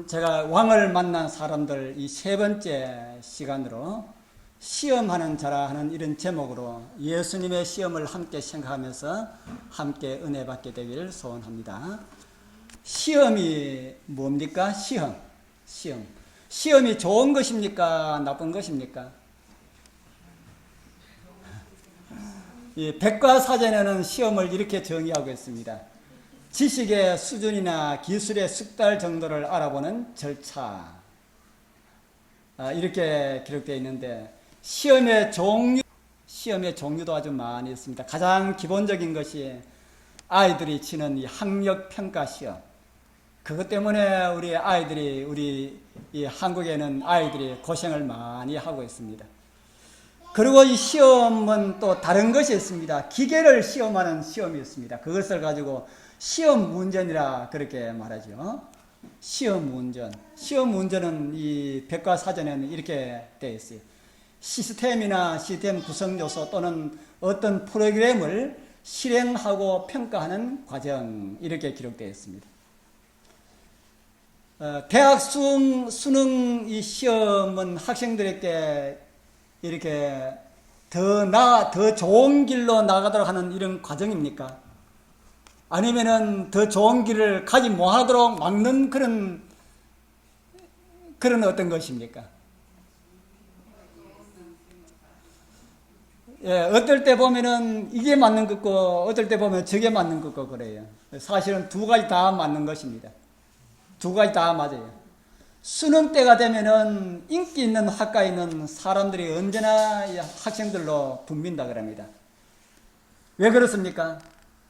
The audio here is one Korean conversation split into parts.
제가 왕을 만난 사람들 이 세 번째 시간으로 시험하는 자라 하는 이런 제목으로 예수님의 시험을 함께 생각하면서 함께 은혜 받게 되기를 소원합니다. 시험이 뭡니까? 시험이 좋은 것입니까? 나쁜 것입니까? 백과사전에는 시험을 이렇게 정의하고 있습니다. 지식의 수준이나 기술의 숙달 정도를 알아보는 절차, 이렇게 기록되어 있는데 시험의 종류도 아주 많이 있습니다. 가장 기본적인 것이 아이들이 치는 이 학력평가 시험. 그것 때문에 우리 이 한국에는 아이들이 고생을 많이 하고 있습니다. 그리고 이 시험은 또 다른 것이 있습니다. 기계를 시험하는 시험이 있습니다. 그것을 가지고 시험 문전이라 그렇게 말하죠. 시험 문전은 이 백과사전에는 이렇게 되어 있어요. 시스템 구성 요소 또는 어떤 프로그램을 실행하고 평가하는 과정, 이렇게 기록되어 있습니다. 대학 수능 이 시험은 학생들에게 이렇게 더 좋은 길로 나가도록 하는 이런 과정입니까? 아니면은 더 좋은 길을 가지 못하도록 막는 그런 어떤 것입니까? 어떨 때 보면은 이게 맞는 것고, 어떨 때 보면 저게 맞는 것고 그래요. 사실은 두 가지 다 맞는 것입니다. 두 가지 다 맞아요. 수능 때가 되면은 인기 있는 학과에 있는 사람들이 언제나 학생들로 붐빈다 그럽니다. 왜 그렇습니까?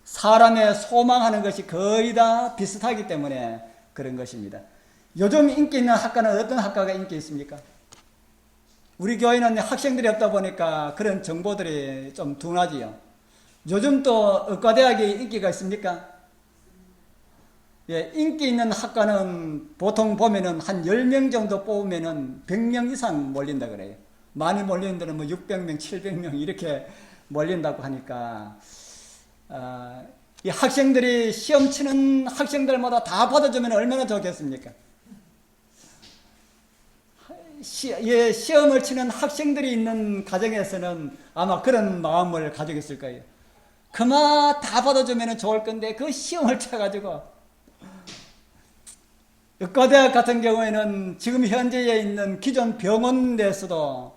사람의 소망하는 것이 거의 다 비슷하기 때문에 그런 것입니다. 요즘 인기 있는 학과는 어떤 학과가 인기 있습니까? 우리 교회는 학생들이 없다 보니까 그런 정보들이 좀 둔하지요. 요즘 또 의과대학에 인기가 있습니까? 인기 있는 학과는 보통 보면은 한 10명 정도 뽑으면은 100명 이상 몰린다 그래요. 많이 몰리는 데는 뭐 600명, 700명 이렇게 몰린다고 하니까 이 학생들이 시험 치는 학생들마다 다 받아주면 얼마나 좋겠습니까? 시험을 치는 학생들이 있는 가정에서는 아마 그런 마음을 가지고 있을 거예요. 그만 다 받아주면 좋을 건데 그 시험을 쳐가지고 의과대학 같은 경우에는 지금 현재에 있는 기존 병원 내에서도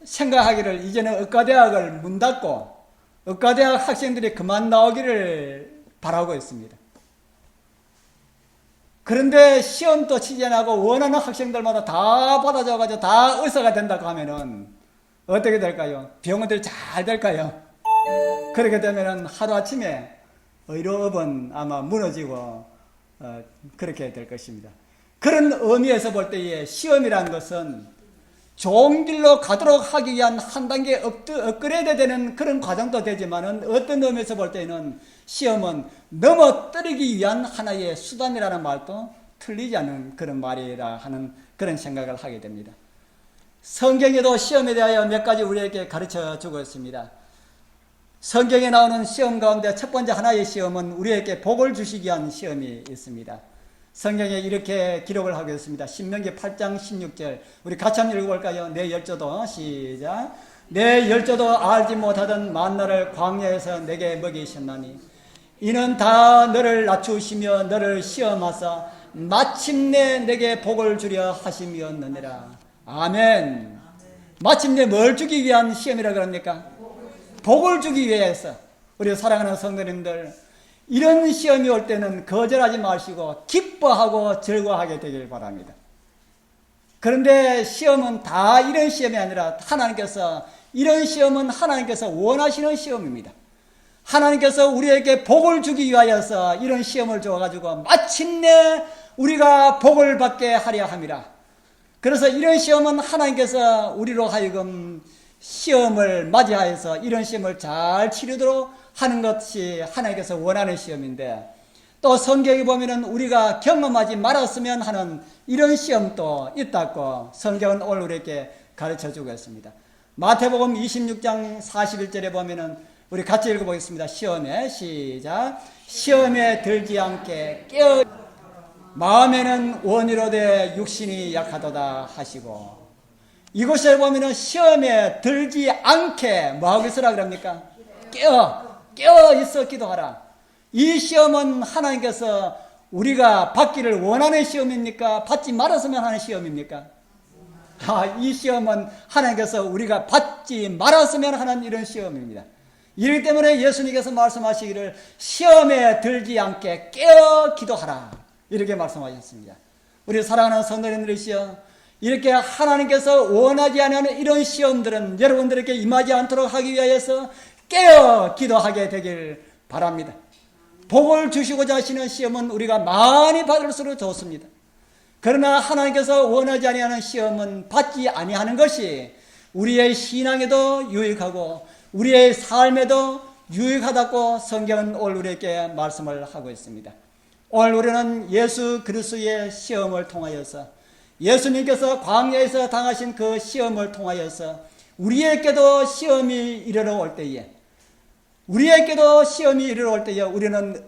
생각하기를 이제는 의과대학을 문 닫고 의과대학 학생들이 그만 나오기를 바라고 있습니다. 그런데 시험도 치지 않고 원하는 학생들마다 다 받아줘가지고 다 의사가 된다고 하면은 어떻게 될까요? 병원들이 잘 될까요? 그렇게 되면은 하루아침에 의료업은 아마 무너지고 그렇게 될 것입니다. 그런 의미에서 볼 때에 시험이라는 것은 좋은 길로 가도록 하기 위한 한 단계 업그레이드 되는 그런 과정도 되지만은 어떤 의미에서 볼 때는 시험은 넘어뜨리기 위한 하나의 수단이라는 말도 틀리지 않은 그런 말이라 하는 그런 생각을 하게 됩니다. 성경에도 시험에 대하여 몇 가지 우리에게 가르쳐 주고 있습니다. 성경에 나오는 시험 가운데 첫 번째 하나의 시험은 우리에게 복을 주시기 위한 시험이 있습니다. 성경에 이렇게 기록을 하고 있습니다. 신명기 8장 16절 우리 같이 한번 읽어볼까요? 내 열조도 시작. 내 열조도 알지 못하던 만나를 광야에서 내게 먹이셨나니 이는 다 너를 낮추시며 너를 시험하사 마침내 내게 복을 주려 하심이었느니라. 아멘. 마침내 뭘 주기 위한 시험이라 그럽니까? 복을 주기 위해서. 우리 사랑하는 성도님들, 이런 시험이 올 때는 거절하지 마시고 기뻐하고 즐거워하게 되길 바랍니다. 그런데 시험은 다 이런 시험이 아니라 이런 시험은 하나님께서 원하시는 시험입니다. 하나님께서 우리에게 복을 주기 위하여서 이런 시험을 주어가지고 마침내 우리가 복을 받게 하려 함이라. 그래서 이런 시험은 하나님께서 우리로 하여금 시험을 맞이하여서 이런 시험을 잘 치르도록 하는 것이 하나님께서 원하는 시험인데, 또 성경에 보면은 우리가 경험하지 말았으면 하는 이런 시험도 있다고 성경은 오늘 우리에게 가르쳐 주고 있습니다. 마태복음 26장 41절에 보면은 우리 같이 읽어보겠습니다. 시험에 시작. 시험에 들지 않게 깨어 마음에는 원이로되 육신이 약하도다 하시고, 이곳에 보면은 시험에 들지 않게 뭐하고 있으라 그럽니까? 깨어 있어 기도하라. 이 시험은 하나님께서 우리가 받기를 원하는 시험입니까? 받지 말았으면 하는 시험입니까? 이 시험은 하나님께서 우리가 받지 말았으면 하는 이런 시험입니다. 이렇기 때문에 예수님께서 말씀하시기를 시험에 들지 않게 깨어 기도하라, 이렇게 말씀하셨습니다. 우리 사랑하는 성도님들이시여, 이렇게 하나님께서 원하지 않는 이런 시험들은 여러분들에게 임하지 않도록 하기 위하여서 깨어 기도하게 되길 바랍니다. 복을 주시고자 하시는 시험은 우리가 많이 받을수록 좋습니다. 그러나 하나님께서 원하지 아니하는 시험은 받지 아니하는 것이 우리의 신앙에도 유익하고 우리의 삶에도 유익하다고 성경은 오늘 우리에게 말씀을 하고 있습니다. 오늘 우리는 예수 그리스도의 시험을 통하여서, 예수님께서 광야에서 당하신 그 시험을 통하여서 우리에게도 시험이 이르러 올 때에, 우리는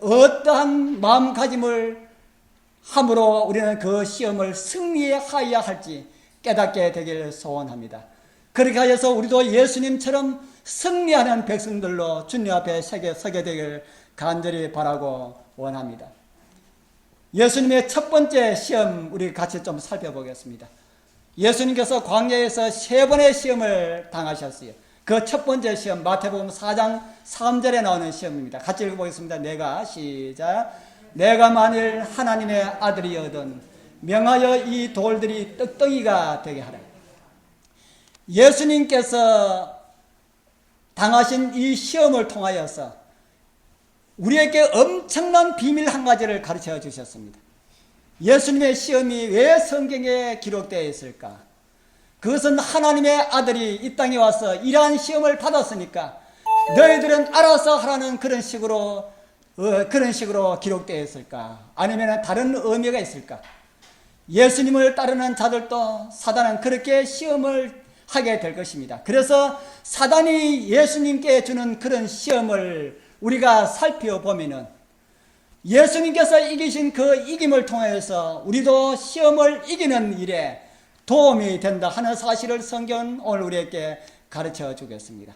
어떠한 마음가짐을 함으로 우리는 그 시험을 승리하여야 할지 깨닫게 되기를 소원합니다. 그렇게 하여서 우리도 예수님처럼 승리하는 백성들로 주님 앞에 서게 되기를 간절히 바라고 원합니다. 예수님의 첫 번째 시험 우리 같이 좀 살펴보겠습니다. 예수님께서 광야에서 3번의 시험을 당하셨어요. 그 첫 번째 시험 마태복음 4장 3절에 나오는 시험입니다. 같이 읽어보겠습니다. 내가 만일 하나님의 아들이여든 명하여 이 돌들이 떡덩이가 되게 하라. 예수님께서 당하신 이 시험을 통하여서 우리에게 엄청난 비밀 한 가지를 가르쳐 주셨습니다. 예수님의 시험이 왜 성경에 기록되어 있을까? 그것은 하나님의 아들이 이 땅에 와서 이러한 시험을 받았으니까 너희들은 알아서 하라는 그런 식으로 기록되어 있을까? 아니면 다른 의미가 있을까? 예수님을 따르는 자들도 사단은 그렇게 시험을 하게 될 것입니다. 그래서 사단이 예수님께 주는 그런 시험을 우리가 살펴보면은 예수님께서 이기신 그 이김을 통해서 우리도 시험을 이기는 일에 도움이 된다 하는 사실을 성경은 오늘 우리에게 가르쳐 주겠습니다.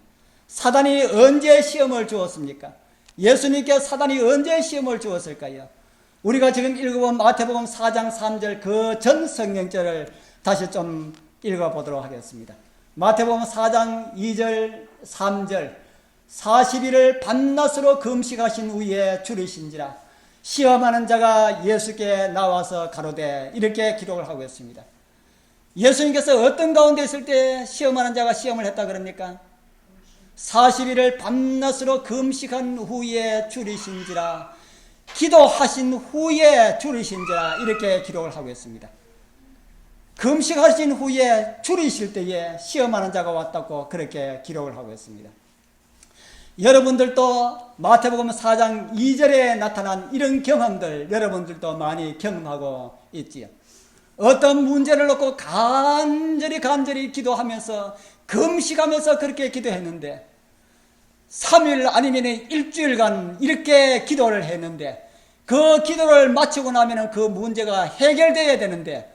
사단이 언제 시험을 주었습니까? 예수님께 사단이 언제 시험을 주었을까요? 우리가 지금 읽어본 마태복음 4장 3절 그 전 성경절을 다시 좀 읽어보도록 하겠습니다. 마태복음 4장 2절 3절 40일을 밤낮으로 금식하신 후에 줄이신지라 시험하는 자가 예수께 나와서 가로되, 이렇게 기록을 하고 있습니다. 예수님께서 어떤 가운데 있을 때 시험하는 자가 시험을 했다 그럽니까? 40일을 밤낮으로 금식한 후에 줄이신지라, 기도하신 후에 줄이신지라, 이렇게 기록을 하고 있습니다. 금식하신 후에 줄이실 때에 시험하는 자가 왔다고 그렇게 기록을 하고 있습니다. 여러분들도 마태복음 4장 2절에 나타난 이런 경험들 여러분들도 많이 경험하고 있지요. 어떤 문제를 놓고 간절히 기도하면서 금식하면서 그렇게 기도했는데 3일 아니면 일주일간 이렇게 기도를 했는데 그 기도를 마치고 나면 그 문제가 해결되어야 되는데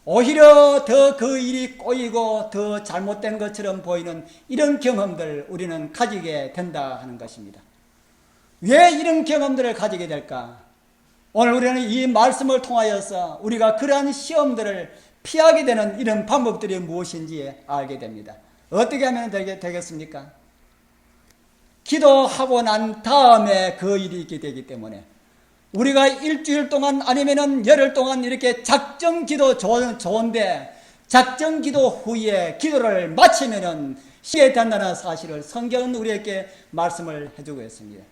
오히려 더 그 일이 꼬이고 더 잘못된 것처럼 보이는 이런 경험들 우리는 가지게 된다 하는 것입니다. 왜 이런 경험들을 가지게 될까? 오늘 우리는 이 말씀을 통하여서 우리가 그러한 시험들을 피하게 되는 이런 방법들이 무엇인지 알게 됩니다. 어떻게 하면 되겠습니까? 기도하고 난 다음에 그 일이 있게 되기 때문에 우리가 일주일 동안 아니면은 열흘 동안 이렇게 작정 기도 좋은데 작정 기도 후에 기도를 마치면은 시에 된다는 사실을 성경은 우리에게 말씀을 해주고 있습니다.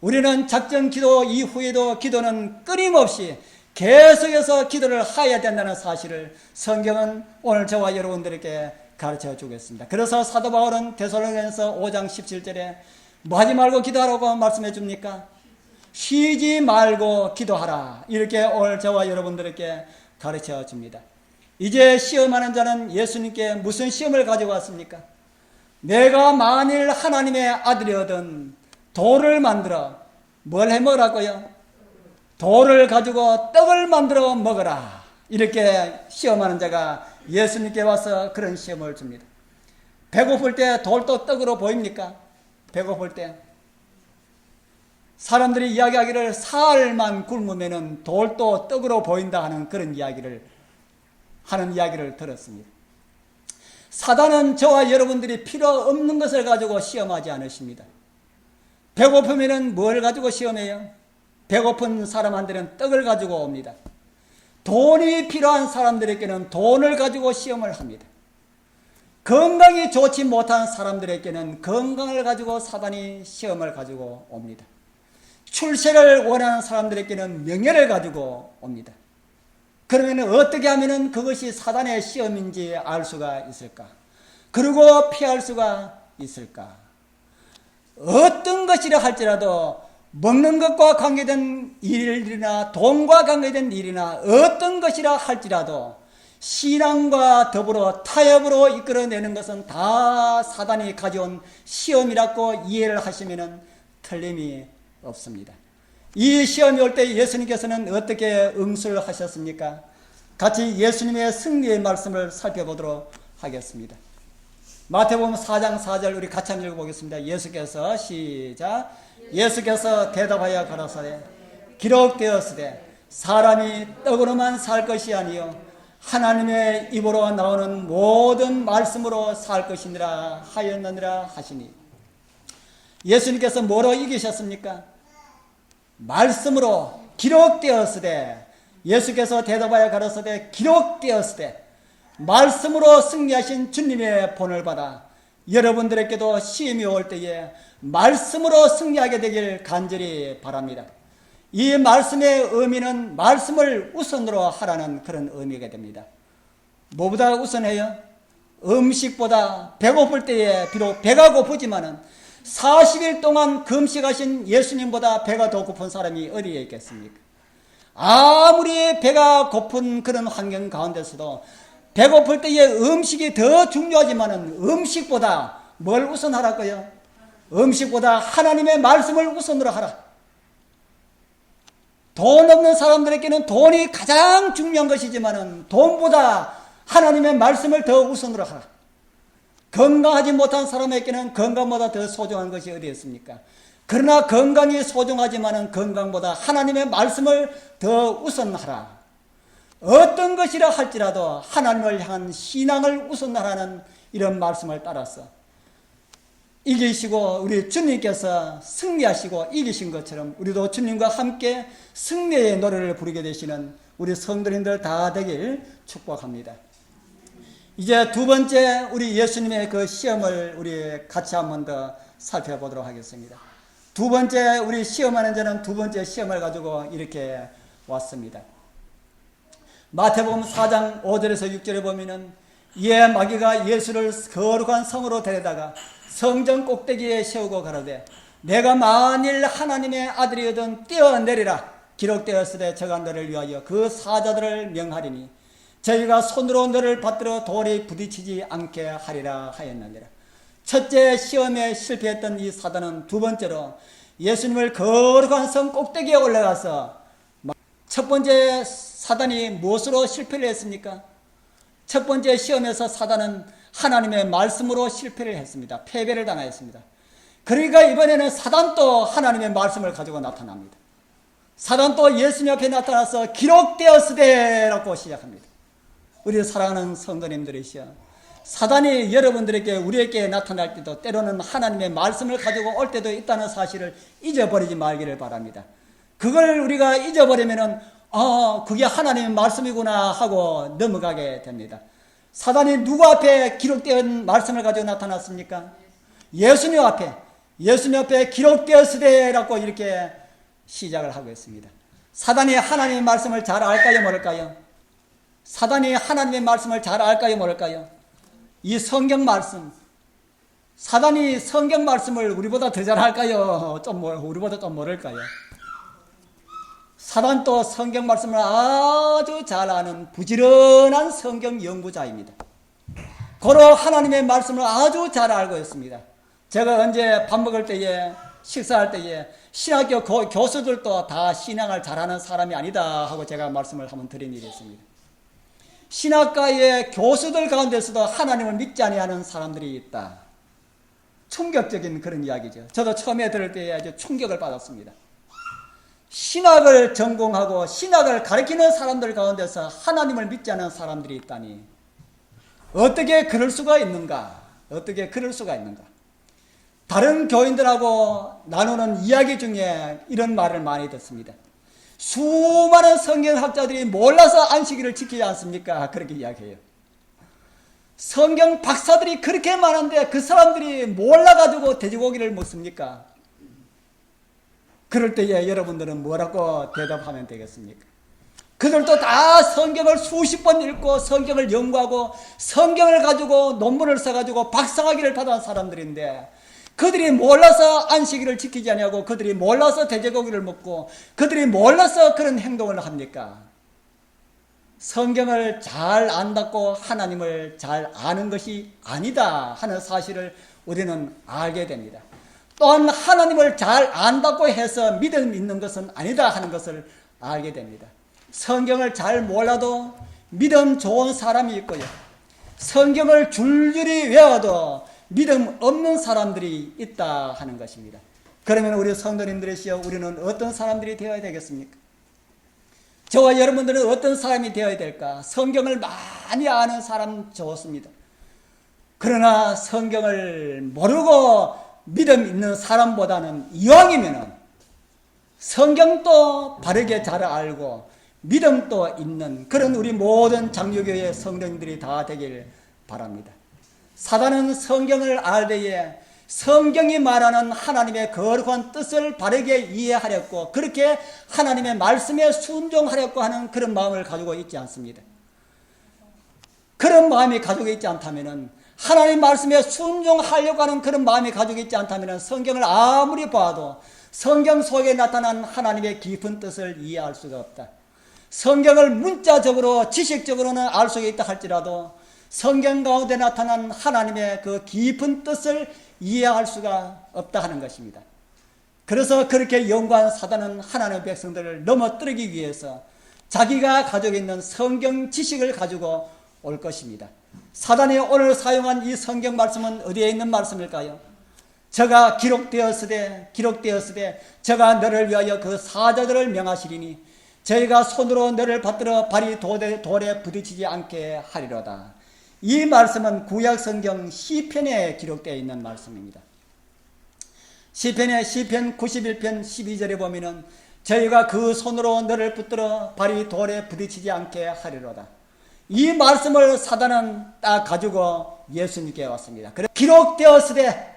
우리는 작정 기도 이후에도 기도는 끊임없이 계속해서 기도를 해야 된다는 사실을 성경은 오늘 저와 여러분들에게 가르쳐 주겠습니다. 그래서 사도 바울은 데살로니가서 5장 17절에 뭐 하지 말고 기도하라고 말씀해 줍니까? 쉬지 말고 기도하라, 이렇게 오늘 저와 여러분들에게 가르쳐 줍니다. 이제 시험하는 자는 예수님께 무슨 시험을 가지고 왔습니까? 내가 만일 하나님의 아들이거든 돌을 만들어 뭘 해먹으라고요? 돌을 가지고 떡을 만들어 먹어라. 이렇게 시험하는 자가 예수님께 와서 그런 시험을 줍니다. 배고플 때 돌도 떡으로 보입니까? 배고플 때. 사람들이 이야기하기를 사흘만 굶으면 돌도 떡으로 보인다 하는 그런 이야기를 들었습니다. 사단은 저와 여러분들이 필요 없는 것을 가지고 시험하지 않으십니다. 배고프면 뭘 가지고 시험해요? 배고픈 사람한테는 떡을 가지고 옵니다. 돈이 필요한 사람들에게는 돈을 가지고 시험을 합니다. 건강이 좋지 못한 사람들에게는 건강을 가지고 사단이 시험을 가지고 옵니다. 출세를 원하는 사람들에게는 명예를 가지고 옵니다. 그러면 어떻게 하면 그것이 사단의 시험인지 알 수가 있을까? 그리고 피할 수가 있을까? 어떤 것이라 할지라도 먹는 것과 관계된 일이나 돈과 관계된 일이나 어떤 것이라 할지라도 신앙과 더불어 타협으로 이끌어내는 것은 다 사단이 가져온 시험이라고 이해를 하시면 틀림이 없습니다. 이 시험이 올 때 예수님께서는 어떻게 응수를 하셨습니까? 같이 예수님의 승리의 말씀을 살펴보도록 하겠습니다. 마태복음 4장 4절 우리 같이 한번 읽어보겠습니다. 예수께서 시작. 예수께서 대답하여 가라사대 기록되었으되 사람이 떡으로만 살 것이 아니요 하나님의 입으로 나오는 모든 말씀으로 살 것이니라 하였느니라 하시니, 예수님께서 뭐로 이기셨습니까? 말씀으로. 기록되었으되, 예수께서 대답하여 가라사대 기록되었으되, 말씀으로 승리하신 주님의 본을 받아 여러분들에게도 시험이 올 때에 말씀으로 승리하게 되길 간절히 바랍니다. 이 말씀의 의미는 말씀을 우선으로 하라는 그런 의미가 됩니다. 뭐보다 우선해요? 음식보다. 배고플 때에 비록 배가 고프지만은 40일 동안 금식하신 예수님보다 배가 더 고픈 사람이 어디에 있겠습니까? 아무리 배가 고픈 그런 환경 가운데서도 배고플 때에 음식이 더 중요하지만은 음식보다 뭘 우선하라고요? 음식보다 하나님의 말씀을 우선으로 하라. 돈 없는 사람들에게는 돈이 가장 중요한 것이지만은 돈보다 하나님의 말씀을 더 우선으로 하라. 건강하지 못한 사람에게는 건강보다 더 소중한 것이 어디 있습니까? 그러나 건강이 소중하지만은 건강보다 하나님의 말씀을 더 우선하라. 어떤 것이라 할지라도 하나님을 향한 신앙을 우선하라는 이런 말씀을 따라서 이기시고 우리 주님께서 승리하시고 이기신 것처럼 우리도 주님과 함께 승리의 노래를 부르게 되시는 우리 성도님들 다 되길 축복합니다. 이제 두 번째 우리 예수님의 그 시험을 우리 같이 한 번 더 살펴보도록 하겠습니다. 두 번째 우리 시험하는 자는 두 번째 시험을 가지고 이렇게 왔습니다. 마태복음 4장 5절에서 6절에 보면은 이에 마귀가 예수를 거룩한 성으로 데려다가 성전 꼭대기에 세우고 가라되 내가 만일 하나님의 아들이거든 뛰어내리라. 기록되었으되 저가 너를 위하여 그 사자들을 명하리니 저희가 손으로 너를 받들어 돌이 부딪히지 않게 하리라 하였느니라. 첫째 시험에 실패했던 이 사단은 두 번째로 예수님을 거룩한 성 꼭대기에 올라가서 첫 번째 사단이 무엇으로 실패를 했습니까? 첫 번째 시험에서 사단은 하나님의 말씀으로 실패를 했습니다. 패배를 당하였습니다. 그러니까 이번에는 사단도 하나님의 말씀을 가지고 나타납니다. 사단도 예수님 앞에 나타나서 기록되었으되 라고 시작합니다. 우리 사랑하는 성도님들이시여, 사단이 여러분들에게 우리에게 나타날 때도 때로는 하나님의 말씀을 가지고 올 때도 있다는 사실을 잊어버리지 말기를 바랍니다. 그걸 우리가 잊어버리면은 그게 하나님의 말씀이구나 하고 넘어가게 됩니다. 사단이 누구 앞에 기록된 말씀을 가지고 나타났습니까? 예수님 앞에 기록되었으되라고 이렇게 시작을 하고 있습니다. 사단이 하나님의 말씀을 잘 알까요, 모를까요? 사단이 하나님의 말씀을 잘 알까요, 모를까요? 이 성경 말씀, 사단이 성경 말씀을 우리보다 더 잘 알까요? 우리보다 좀 모를까요? 사단도 성경 말씀을 아주 잘 아는 부지런한 성경 연구자입니다. 고로 하나님의 말씀을 아주 잘 알고 있습니다. 제가 언제 밥 먹을 때에 식사할 때에 신학교 교수들도 다 신앙을 잘하는 사람이 아니다 하고 제가 말씀을 한번 드린 일이 있습니다. 신학과의 교수들 가운데서도 하나님을 믿지 아니하는 사람들이 있다. 충격적인 그런 이야기죠. 저도 처음에 들을 때에 아주 충격을 받았습니다. 신학을 전공하고 신학을 가르치는 사람들 가운데서 하나님을 믿지 않는 사람들이 있다니 어떻게 그럴 수가 있는가? 어떻게 그럴 수가 있는가? 다른 교인들하고 나누는 이야기 중에 이런 말을 많이 듣습니다. 수많은 성경학자들이 몰라서 안식일을 지키지 않습니까? 그렇게 이야기해요. 성경 박사들이 그렇게 많은데 그 사람들이 몰라가지고 돼지고기를 먹습니까? 그럴 때에 여러분들은 뭐라고 대답하면 되겠습니까? 그들도 다 성경을 수십 번 읽고 성경을 연구하고 성경을 가지고 논문을 써가지고 박사학위를 받은 사람들인데 그들이 몰라서 안식일을 지키지 않냐고, 그들이 몰라서 돼지고기를 먹고 그들이 몰라서 그런 행동을 합니까? 성경을 잘 안다고 하나님을 잘 아는 것이 아니다 하는 사실을 우리는 알게 됩니다. 또한 하나님을 잘 안다고 해서 믿음 있는 것은 아니다 하는 것을 알게 됩니다. 성경을 잘 몰라도 믿음 좋은 사람이 있고요, 성경을 줄줄이 외워도 믿음 없는 사람들이 있다 하는 것입니다. 그러면 우리 성도님들이시여, 우리는 어떤 사람들이 되어야 되겠습니까? 저와 여러분들은 어떤 사람이 되어야 될까? 성경을 많이 아는 사람 좋습니다. 그러나 성경을 모르고 믿음 있는 사람보다는 이왕이면은 성경도 바르게 잘 알고 믿음도 있는 그런 우리 모든 장로교회 성도님들이 다 되길 바랍니다. 사단은 성경을 알 때에 성경이 말하는 하나님의 거룩한 뜻을 바르게 이해하려고, 그렇게 하나님의 말씀에 순종하려고 하는 그런 마음을 가지고 있지 않습니다. 그런 마음이 가지고 있지 않다면, 하나님 말씀에 순종하려고 하는 그런 마음이 가지고 있지 않다면 성경을 아무리 봐도 성경 속에 나타난 하나님의 깊은 뜻을 이해할 수가 없다. 성경을 문자적으로 지식적으로는 알 수 있다 할지라도 성경 가운데 나타난 하나님의 그 깊은 뜻을 이해할 수가 없다 하는 것입니다. 그래서 그렇게 연구한 사단은 하나님의 백성들을 넘어뜨리기 위해서 자기가 가지고 있는 성경 지식을 가지고 올 것입니다. 사단이 오늘 사용한 이 성경 말씀은 어디에 있는 말씀일까요? 저가 기록되었으되 저가 너를 위하여 그 사자들을 명하시리니 저희가 손으로 너를 받들어 발이 돌에 부딪히지 않게 하리로다. 이 말씀은 구약 성경 시편에 기록되어 있는 말씀입니다. 시편 91편 12절에 보면은 저희가 그 손으로 너를 붙들어 발이 돌에 부딪히지 않게 하리로다. 이 말씀을 사단은 딱 가지고 예수님께 왔습니다. 그래 기록되었으되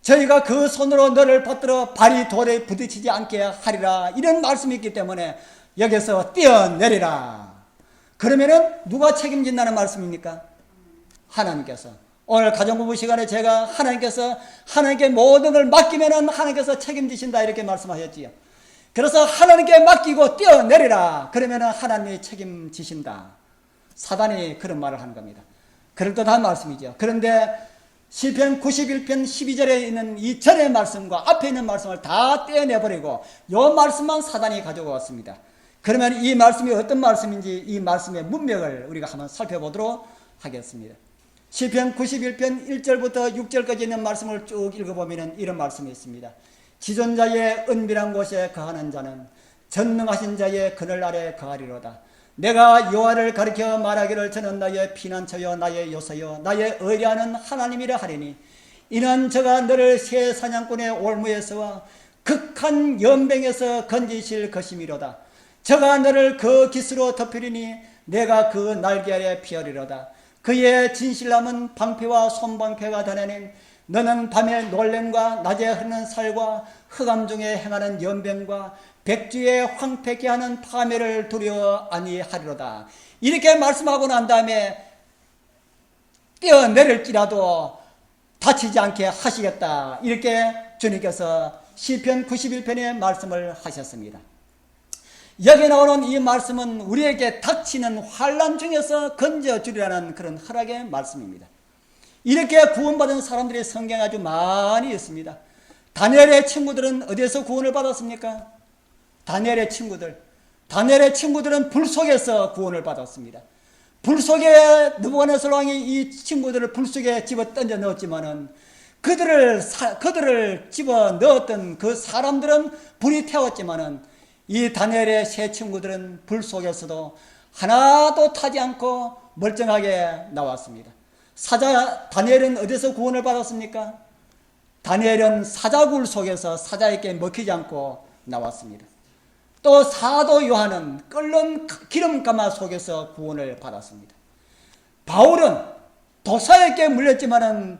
저희가 그 손으로 너를 받들어 발이 돌에 부딪히지 않게 하리라, 이런 말씀이 있기 때문에 여기서 뛰어내리라. 그러면은 누가 책임진다는 말씀입니까? 하나님께서. 오늘 가정부부 시간에 제가 하나님께 모든 걸 맡기면은 하나님께서 책임지신다 이렇게 말씀하셨지요. 그래서 하나님께 맡기고 뛰어내리라. 그러면은 하나님이 책임지신다. 사단이 그런 말을 하는 겁니다. 그럴듯한 말씀이죠. 그런데 시편 91편 12절에 있는 이 전의 말씀과 앞에 있는 말씀을 다 떼어내버리고 이 말씀만 사단이 가지고 왔습니다. 그러면 이 말씀이 어떤 말씀인지 이 말씀의 문맥을 우리가 한번 살펴보도록 하겠습니다. 시편 91편 1절부터 6절까지 있는 말씀을 쭉 읽어보면 이런 말씀이 있습니다. 지존자의 은밀한 곳에 거하는 자는 전능하신 자의 그늘 아래 거하리로다. 내가 여호와를 가리켜 말하기를 저는 나의 피난처여 나의 요새여 나의 의뢰하는 하나님이라 하리니 이는 저가 너를 새 사냥꾼의 올무에서와 극한 연병에서 건지실 것이미로다. 저가 너를 그 깃으로 덮으리니 내가 그 날개 아래 피하리로다. 그의 진실함은 방패와 손방패가 되나니 너는 밤에 놀램과 낮에 흐르는 살과 흑암 중에 행하는 연병과 백주에 황폐케 하는 파멸을 두려워 아니하리로다. 이렇게 말씀하고 난 다음에 뛰어내릴지라도 다치지 않게 하시겠다, 이렇게 주님께서 시편 91편의 말씀을 하셨습니다. 여기 나오는 이 말씀은 우리에게 닥치는 환난 중에서 건져주리라는 그런 허락의 말씀입니다. 이렇게 구원받은 사람들이 성경에 아주 많이 있습니다. 다니엘의 친구들은 어디에서 구원을 받았습니까? 다니엘의 친구들은 불 속에서 구원을 받았습니다. 불 속에 느부갓네살 왕이 이 친구들을 불 속에 집어 던져 넣었지만은 그들을 집어 넣었던 그 사람들은 불이 태웠지만은 이 다니엘의 세 친구들은 불 속에서도 하나도 타지 않고 멀쩡하게 나왔습니다. 다니엘은 어디서 구원을 받았습니까? 다니엘은 사자굴 속에서 사자에게 먹히지 않고 나왔습니다. 또 사도 요한은 끓는 기름가마 속에서 구원을 받았습니다. 바울은 도사에게 물렸지만은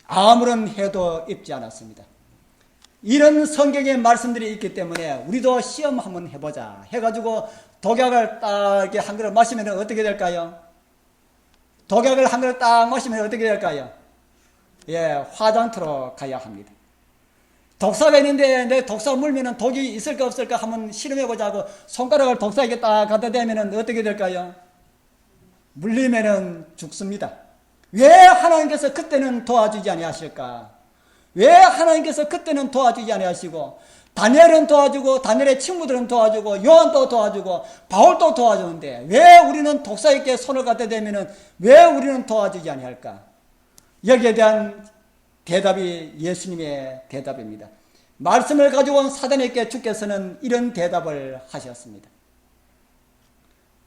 아무런 해도 입지 않았습니다. 이런 성경의 말씀들이 있기 때문에 우리도 시험 한번 해보자 해가지고 독약을 딱 이렇게 한 그릇 마시면 어떻게 될까요? 독약을 한 그릇 딱 마시면 어떻게 될까요? 예, 화장터로 가야 합니다. 독사가 있는데 내 독사 물면은 독이 있을까 없을까 한번 실험해보자고 손가락을 독사에게 딱 갖다 대면은 어떻게 될까요? 물리면은 죽습니다. 왜 하나님께서 그때는 도와주지 아니하실까? 왜 하나님께서 그때는 도와주지 아니하시고 다니엘은 도와주고 다니엘의 친구들은 도와주고 요한도 도와주고 바울도 도와주는데 왜 우리는 독사에게 손을 갖다 대면은 왜 우리는 도와주지 아니할까? 여기에 대한 대답이 예수님의 대답입니다. 말씀을 가지고 온 사단에게 주께서는 이런 대답을 하셨습니다.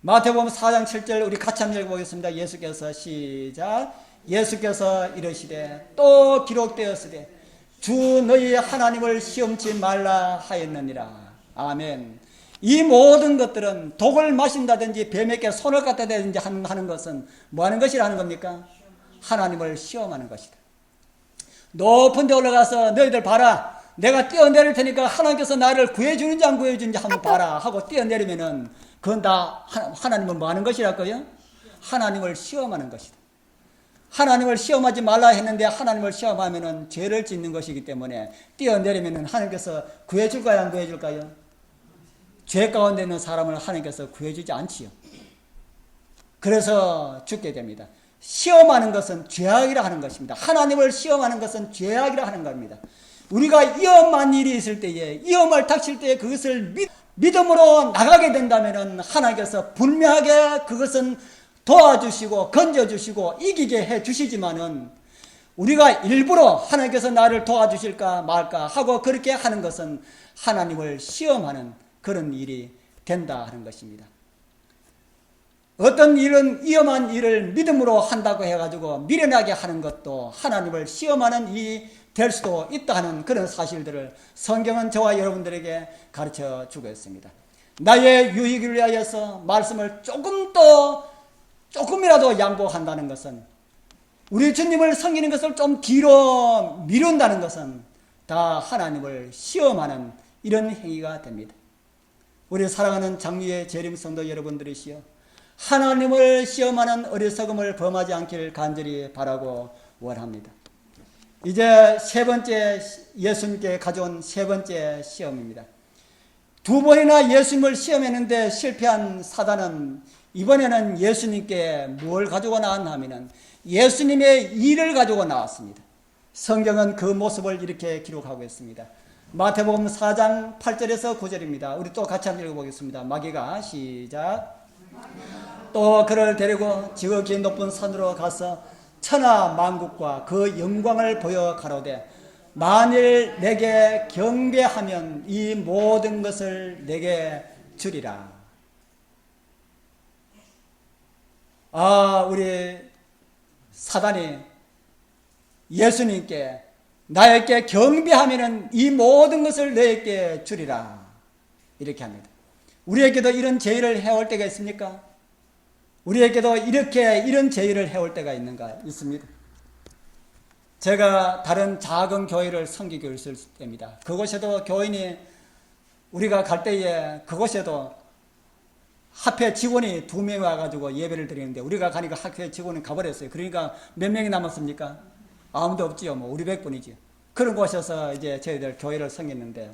마태복음 4장 7절 우리 같이 한번 읽어보겠습니다. 예수께서 시작. 예수께서 이르시되 또 기록되었으되 주 너희 하나님을 시험치 말라 하였느니라. 아멘. 이 모든 것들은 독을 마신다든지 뱀에게 손을 갖다 대든지 하는 것은 뭐 하는 것이라는 겁니까? 하나님을 시험하는 것이다. 높은 데 올라가서 너희들 봐라. 내가 뛰어내릴 테니까 하나님께서 나를 구해주는지 안 구해주는지 한번 봐라 하고 뛰어내리면은 그건 다 하나님은 뭐 하는 것이랄까요? 하나님을 시험하는 것이다. 하나님을 시험하지 말라 했는데 하나님을 시험하면은 죄를 짓는 것이기 때문에 뛰어내리면은 하나님께서 구해줄까요? 안 구해줄까요? 죄 가운데 있는 사람을 하나님께서 구해주지 않지요. 그래서 죽게 됩니다. 시험하는 것은 죄악이라 하는 것입니다. 하나님을 시험하는 것은 죄악이라 하는 겁니다. 우리가 위험한 일이 있을 때에 위험을 닥칠 때에 그것을 믿음으로 나가게 된다면 하나님께서 분명하게 그것은 도와주시고 건져주시고 이기게 해주시지만은 우리가 일부러 하나님께서 나를 도와주실까 말까 하고 그렇게 하는 것은 하나님을 시험하는 그런 일이 된다 하는 것입니다. 어떤 일은 위험한 일을 믿음으로 한다고 해가지고 미련하게 하는 것도 하나님을 시험하는 일이 될 수도 있다 하는 그런 사실들을 성경은 저와 여러분들에게 가르쳐 주고 있습니다. 나의 유익을 위하여서 말씀을 조금이라도 양보한다는 것은 우리 주님을 섬기는 것을 좀 뒤로 미룬다는 것은 다 하나님을 시험하는 이런 행위가 됩니다. 우리 사랑하는 장미의 재림 성도 여러분들이시여 하나님을 시험하는 어리석음을 범하지 않기를 간절히 바라고 원합니다. 이제 세 번째 예수님께 가져온 세 번째 시험입니다. 두 번이나 예수님을 시험했는데 실패한 사단은 이번에는 예수님께 뭘 가지고 나왔나 하면 예수님의 일을 가지고 나왔습니다. 성경은 그 모습을 이렇게 기록하고 있습니다. 마태복음 4장 8절에서 9절입니다. 우리 또 같이 한번 읽어보겠습니다. 마귀가 시작. 또 그를 데리고 지극히 높은 산으로 가서 천하 만국과 그 영광을 보여 가로되 만일 내게 경배하면 이 모든 것을 내게 주리라. 우리 사단이 예수님께 나에게 경배하면 이 모든 것을 너에게 주리라 이렇게 합니다. 우리에게도 이런 제의를 해올 때가 있습니까? 우리에게도 이런 제의를 해올 때가 있습니다. 제가 다른 작은 교회를 섬기고 있을 때입니다. 그곳에도 교인이 우리가 갈 때에 그곳에도 학회 직원이 2명이 와가지고 예배를 드리는데 우리가 가니까 학회 직원이 가버렸어요. 그러니까 몇 명이 남았습니까? 아무도 없지요. 뭐 우리 100분이지요. 그런 곳에서 이제 저희들 교회를 섬겼는데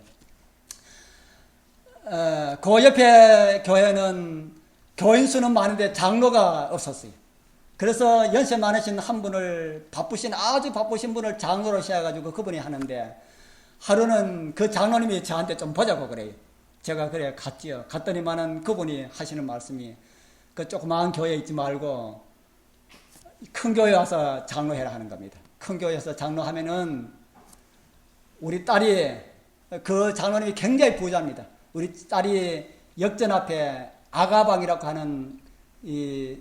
그 옆에 교회는 교인 수는 많은데 장로가 없었어요. 그래서 연세 많으신 한 분을 아주 바쁘신 분을 장로로 세워가지고 그분이 하는데 하루는 그 장로님이 저한테 좀 보자고 그래요. 제가 그래 갔지요. 갔더니만은 그분이 하시는 말씀이 그 조그마한 교회 있지 말고 큰 교회 와서 장로해라 하는 겁니다. 큰 교회에서 장로하면은 우리 딸이 그 장로님이 굉장히 부자입니다. 우리 딸이 역전 앞에 아가방이라고 하는 이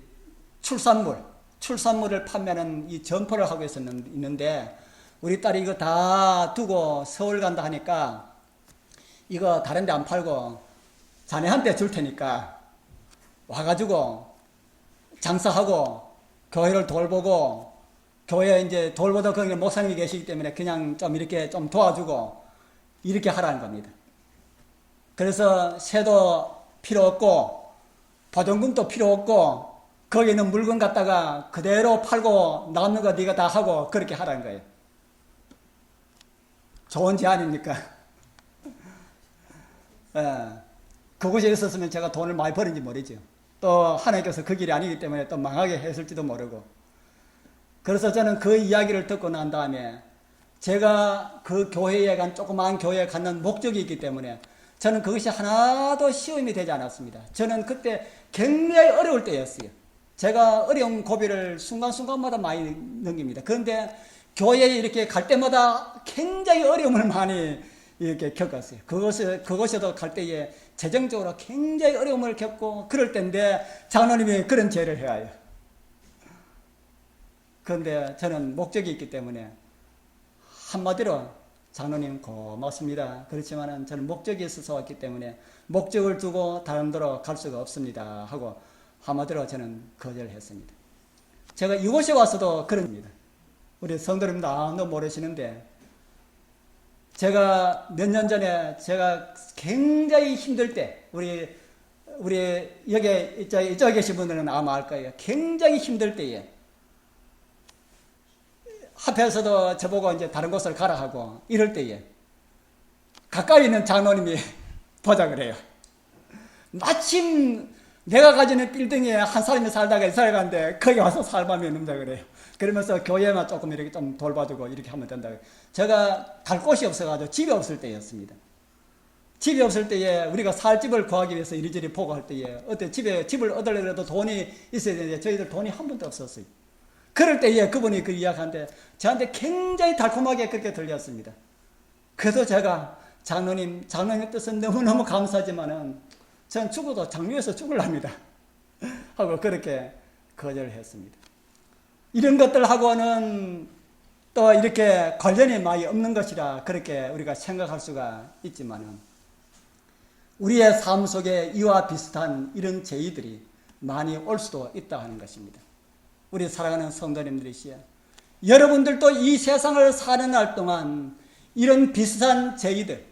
출산물을 판매하는 이 점포를 하고 있는데 우리 딸이 이거 다 두고 서울 간다 하니까 이거 다른 데 안 팔고 자네한테 줄 테니까 와가지고 장사하고 교회를 돌보고 교회에 이제 돌보다 거기 목사님이 계시기 때문에 그냥 좀 이렇게 좀 도와주고 이렇게 하라는 겁니다. 그래서 세도 필요 없고 보증금도 필요 없고 거기 있는 물건 갖다가 그대로 팔고 남는 거 네가 다 하고 그렇게 하라는 거예요. 좋은 제안입니까? 예, 그곳에 있었으면 제가 돈을 많이 버린지 모르죠. 또 하나님께서 그 길이 아니기 때문에 또 망하게 했을지도 모르고. 그래서 저는 그 이야기를 듣고 난 다음에 제가 그 교회에 간 조그마한 교회에 갖는 목적이 있기 때문에 저는 그것이 하나도 시험이 되지 않았습니다. 저는 그때 굉장히 어려울 때였어요. 제가 어려운 고비를 순간순간마다 많이 넘깁니다. 그런데 교회에 이렇게 갈 때마다 굉장히 어려움을 많이 이렇게 겪었어요. 그것에도 갈 때에 재정적으로 굉장히 어려움을 겪고 그럴 때인데 장로님이 그런 제를 해와요. 그런데 저는 목적이 있기 때문에 한마디로 장로님 고맙습니다. 그렇지만 저는 목적이 있어서 왔기 때문에 목적을 두고 다른 데로 갈 수가 없습니다 하고 한마디로 저는 거절을 했습니다. 제가 이곳에 와서도 그럽니다. 우리 성도님도 아무도 모르시는데 제가 몇 년 전에 제가 굉장히 힘들 때 우리 여기 이쪽에 계신 분들은 아마 알 거예요. 굉장히 힘들 때에 앞에서도 저보고 이제 다른 곳을 가라 하고 이럴 때에 가까이 있는 장로님이 보자 그래요. 마침 내가 가지는 빌딩에 한 사람이 살다가 이사를 가는데 거기 와서 살밤이 없는다 그래요. 그러면서 교회만 조금 이렇게 좀 돌봐주고 이렇게 하면 된다. 제가 갈 곳이 없어가지고 집이 없을 때였습니다. 집이 없을 때에 우리가 살 집을 구하기 위해서 이리저리 보고 할 때에 어때 집을 얻으려고 돈이 있어야 되는데 저희들 돈이 한 번도 없었어요. 그럴 때에 그분이 그 이야기하는데 저한테 굉장히 달콤하게 그렇게 들렸습니다. 그래서 제가 장로님의 뜻은 너무너무 감사하지만은 전 죽어도 장로에서 죽을랍니다 하고 그렇게 거절을 했습니다. 이런 것들하고는 또 이렇게 관련이 많이 없는 것이라 그렇게 우리가 생각할 수가 있지만은 우리의 삶 속에 이와 비슷한 이런 제의들이 많이 올 수도 있다 하는 것입니다. 우리 사랑하는 성도님들이시여, 여러분들도 이 세상을 사는 날 동안 이런 비슷한 제의들,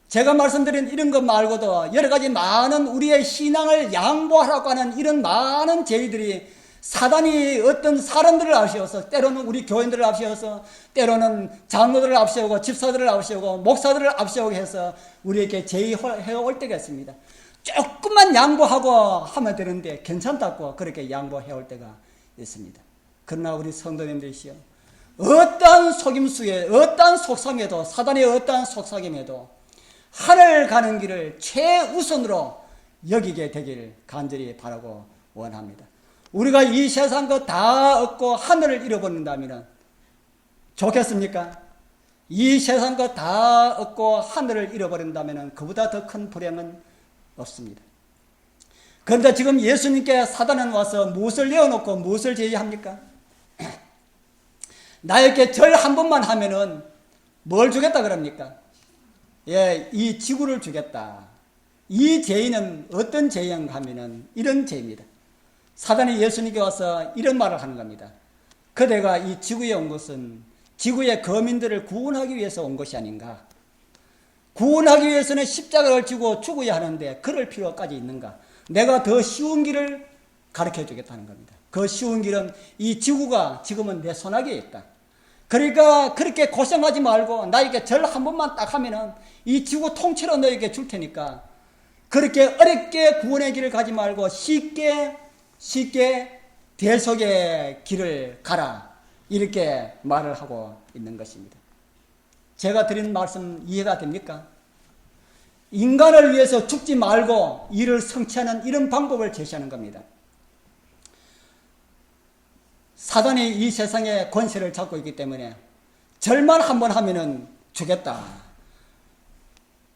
제가 말씀드린 이런 것 말고도 여러 가지 많은 우리의 신앙을 양보하라고 하는 이런 많은 제의들이 사단이 어떤 사람들을 앞세워서 때로는 우리 교인들을 앞세워서 때로는 장로들을 앞세우고 집사들을 앞세우고 목사들을 앞세우게 해서 우리에게 제의해올 때가 있습니다. 조금만 양보하고 하면 되는데 괜찮다고 그렇게 양보해올 때가 있습니다. 그러나 우리 성도님들이시여, 어떠한 속임수에 어떠한 속삭임에도 사단의 어떠한 속삭임에도 하늘 가는 길을 최우선으로 여기게 되길 간절히 바라고 원합니다. 우리가 이 세상 거 다 얻고 하늘을 잃어버린다면 좋겠습니까? 이 세상 거 다 얻고 하늘을 잃어버린다면 그보다 더 큰 불행은 없습니다. 그런데 지금 예수님께 사단은 와서 무엇을 내어놓고 무엇을 제의합니까? 나에게 절 한 번만 하면은 뭘 주겠다 그럽니까? 예, 이 지구를 주겠다. 이 제의는 어떤 제의인가 하면은 이런 제의입니다. 사단이 예수님께 와서 이런 말을 하는 겁니다. 그대가 이 지구에 온 것은 지구의 거민들을 구원하기 위해서 온 것이 아닌가? 구원하기 위해서는 십자가를 지고 죽어야 하는데 그럴 필요까지 있는가? 내가 더 쉬운 길을 가르쳐 주겠다는 겁니다. 그 쉬운 길은 이 지구가 지금은 내 손아귀에 있다. 그러니까 그렇게 고생하지 말고 나에게 절 한 번만 딱 하면은 이 지구 통째로 너에게 줄 테니까 그렇게 어렵게 구원의 길을 가지 말고 쉽게 대속의 길을 가라. 이렇게 말을 하고 있는 것입니다. 제가 드린 말씀 이해가 됩니까? 인간을 위해서 죽지 말고 이를 성취하는 이런 방법을 제시하는 겁니다. 사단이 이 세상에 권세를 잡고 있기 때문에 절만 한번 하면은 죽겠다.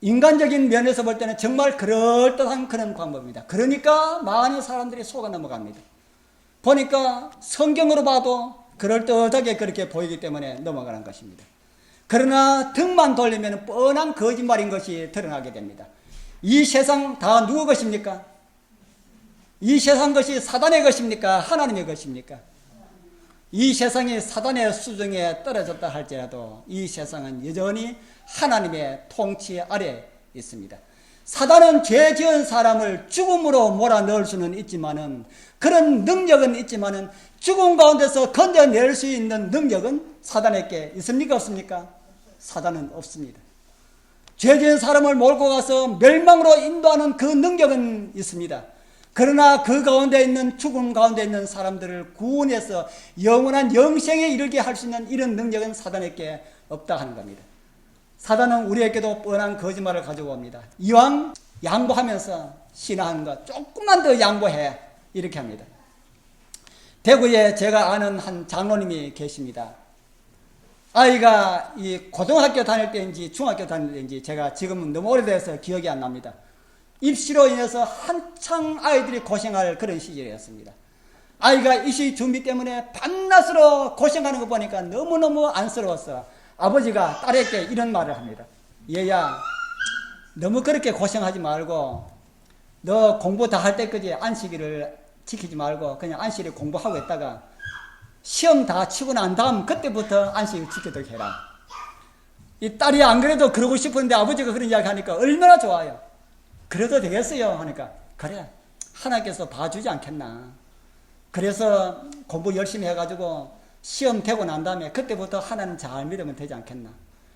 인간적인 면에서 볼 때는 정말 그럴듯한 그런 방법입니다. 그러니까 많은 사람들이 속아 넘어갑니다. 보니까 성경으로 봐도 그럴듯하게 그렇게 보이기 때문에 넘어가는 것입니다. 그러나 등만 돌리면 뻔한 거짓말인 것이 드러나게 됩니다. 이 세상 다 누구 것입니까? 이 세상 것이 사단의 것입니까? 하나님의 것입니까? 이 세상이 사단의 수중에 떨어졌다 할지라도 이 세상은 여전히 하나님의 통치 아래 있습니다. 사단은 죄 지은 사람을 죽음으로 몰아넣을 수는 있지만은, 그런 능력은 있지만은 죽음 가운데서 건져낼 수 있는 능력은 사단에게 있습니까? 없습니까? 사단은 없습니다. 죄 지은 사람을 몰고 가서 멸망으로 인도하는 그 능력은 있습니다. 그러나 그 가운데 있는, 죽음 가운데 있는 사람들을 구원해서 영원한 영생에 이르게 할 수 있는 이런 능력은 사단에게 없다 하는 겁니다. 사단은 우리에게도 뻔한 거짓말을 가지고 옵니다. 이왕 양보하면서 신앙하는 것 조금만 더 양보해, 이렇게 합니다. 대구에 제가 아는 한 장로님이 계십니다. 아이가 이 고등학교 다닐 때인지 중학교 다닐 때인지 제가 지금은 너무 오래돼서 기억이 안 납니다. 입시로 인해서 한창 아이들이 고생할 그런 시절이었습니다. 아이가 입시 준비 때문에 밤낮으로 고생하는 거 보니까 너무너무 안쓰러웠어. 아버지가 딸에게 이런 말을 합니다. 얘야, 너무 그렇게 고생하지 말고 너 공부 다 할 때까지 안식일을 지키지 말고 그냥 안식일에 공부하고 있다가 시험 다 치고 난 다음 그때부터 안식일 지키도록 해라. 이 딸이 안 그래도 그러고 싶었는데 아버지가 그런 이야기 하니까 얼마나 좋아요. 그래도 되겠어요 하니까, 그래, 하나님께서 봐주지 않겠나. 그래서 공부 열심히 해가지고 시험 되고 난 다음에 그때부터 하나님 잘 믿으면 되지 않겠나.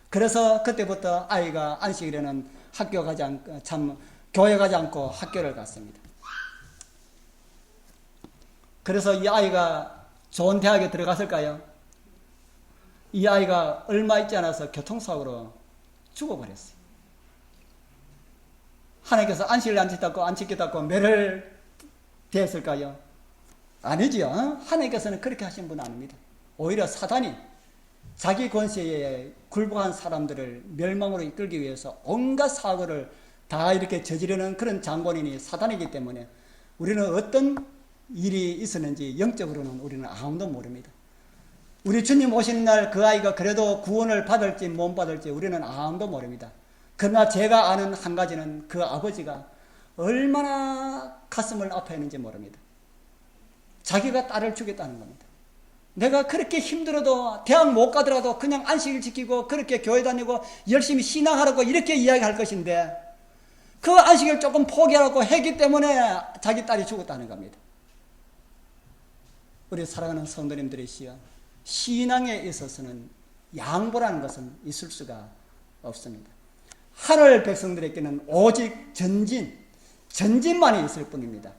그래서 그때부터 아이가 안식일에는 학교 가지 않고, 교회 가지 않고 학교를 갔습니다. 그래서 이 아이가 좋은 대학에 들어갔을까요? 이 아이가 얼마 있지 않아서 교통사고로 죽어버렸어요. 하나님께서 안식일 안 지켰다고 매를 대했을까요? 아니지요. 하나님께서는 그렇게 하신 분 아닙니다. 오히려 사단이 자기 권세에 굴복한 사람들을 멸망으로 이끌기 위해서 온갖 사고를 다 이렇게 저지르는 그런 장본인이 사단이기 때문에 우리는 어떤 일이 있었는지 영적으로는 우리는 아무도 모릅니다. 우리 주님 오시는 날 그 아이가 그래도 구원을 받을지 못 받을지 우리는 아무도 모릅니다. 그러나 제가 아는 한 가지는 그 아버지가 얼마나 가슴을 아파했는지 모릅니다. 자기가 딸을 죽였다는 겁니다. 내가 그렇게 힘들어도 대학 못 가더라도 그냥 안식일 지키고 그렇게 교회 다니고 열심히 신앙하라고 이렇게 이야기할 것인데 그 안식일 조금 포기하라고 했기 때문에 자기 딸이 죽었다는 겁니다. 우리 사랑하는 성도님들이시여, 신앙에 있어서는 양보라는 것은 있을 수가 없습니다. 하늘 백성들에게는 오직 전진만이 있을 뿐입니다.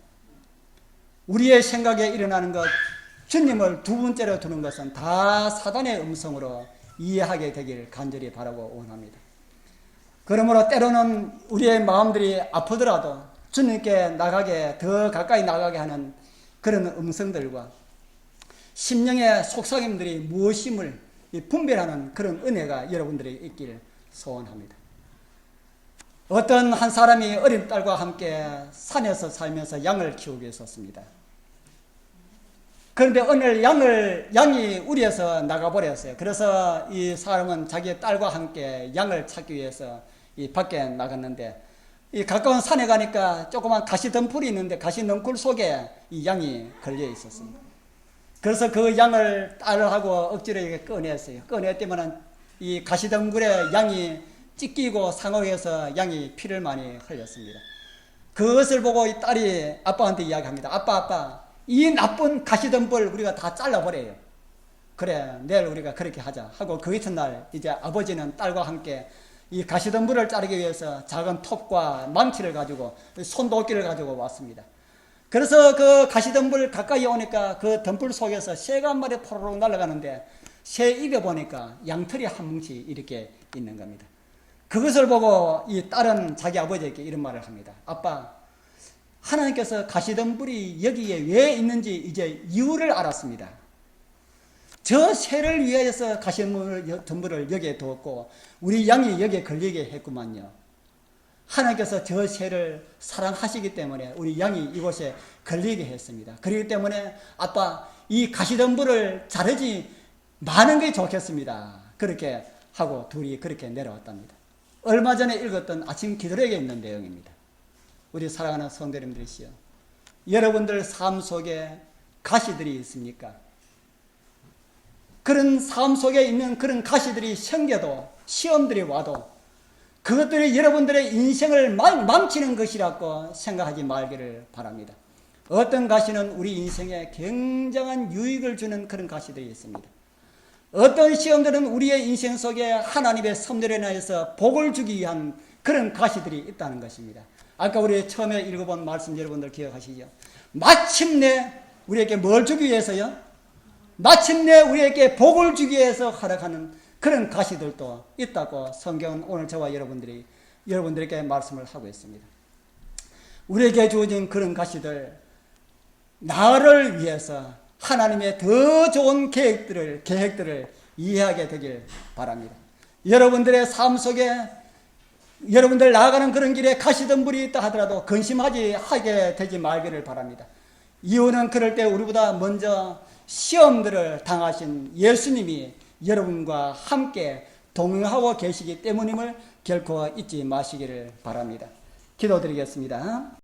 우리의 생각에 일어나는 것, 주님을 두 번째로 두는 것은 다 사단의 음성으로 이해하게 되길 간절히 바라고 원합니다. 그러므로 때로는 우리의 마음들이 아프더라도 주님께 나가게, 더 가까이 나가게 하는 그런 음성들과 심령의 속삭임들이 무엇임을 분별하는 그런 은혜가 여러분들이 있길 소원합니다. 어떤 한 사람이 어린 딸과 함께 산에서 살면서 양을 키우고 있었습니다. 그런데 오늘 양이 우리에서 나가버렸어요. 그래서 이 사람은 자기 딸과 함께 양을 찾기 위해서 이 밖에 나갔는데, 이 가까운 산에 가니까 조그만 가시덤불이 있는데 가시넝굴 속에 이 양이 걸려 있었습니다. 그래서 그 양을 딸하고 억지로 이렇게 꺼냈어요. 꺼냈더니만 이 가시덩굴에 양이 찢기고 상어에서 양이 피를 많이 흘렸습니다. 그것을 보고 이 딸이 아빠한테 이야기합니다. 아빠, 이 나쁜 가시덤불 우리가 다 잘라버려요. 그래, 내일 우리가 그렇게 하자 하고 그 이튿날 이제 아버지는 딸과 함께 이 가시덤불을 자르기 위해서 작은 톱과 망치를 가지고 손도끼를 가지고 왔습니다. 그래서 그 가시덤불 가까이 오니까 그 덤불 속에서 새가 한 마리 포로록 날아가는데 새 입에 보니까 양털이 한 뭉치 이렇게 있는 겁니다. 그것을 보고 이 딸은 자기 아버지에게 이런 말을 합니다. 아빠, 하나님께서 가시덤불이 여기에 왜 있는지 이제 이유를 알았습니다. 저 새를 위하여서 가시덤불을 여기에 두었고 우리 양이 여기에 걸리게 했구만요. 하나님께서 저 새를 사랑하시기 때문에 우리 양이 이곳에 걸리게 했습니다. 그렇기 때문에 아빠, 이 가시덤불을 자르지 마는 게 좋겠습니다. 그렇게 하고 둘이 그렇게 내려왔답니다. 얼마 전에 읽었던 아침 기도록에 있는 내용입니다. 우리 사랑하는 성도님들이시여, 여러분들 삶 속에 가시들이 있습니까? 그런 삶 속에 있는 그런 가시들이 생겨도, 시험들이 와도 그것들이 여러분들의 인생을 망치는 것이라고 생각하지 말기를 바랍니다. 어떤 가시는 우리 인생에 굉장한 유익을 주는 그런 가시들이 있습니다. 어떤 시험들은 우리의 인생 속에 하나님의 섭리에 인하여서 복을 주기 위한 그런 가시들이 있다는 것입니다. 아까 우리 처음에 읽어본 말씀 여러분들 기억하시죠? 마침내 우리에게 뭘 주기 위해서요? 마침내 우리에게 복을 주기 위해서 활약하는 그런 가시들도 있다고 성경은 오늘 저와 여러분들에게 말씀을 하고 있습니다. 우리에게 주어진 그런 가시들, 나를 위해서 하나님의 더 좋은 계획들을 이해하게 되길 바랍니다. 여러분들의 삶 속에 여러분들 나아가는 그런 길에 가시덤불이 있다 하더라도 근심하게 되지 말기를 바랍니다. 이유는 그럴 때 우리보다 먼저 시험들을 당하신 예수님이 여러분과 함께 동행하고 계시기 때문임을 결코 잊지 마시기를 바랍니다. 기도드리겠습니다.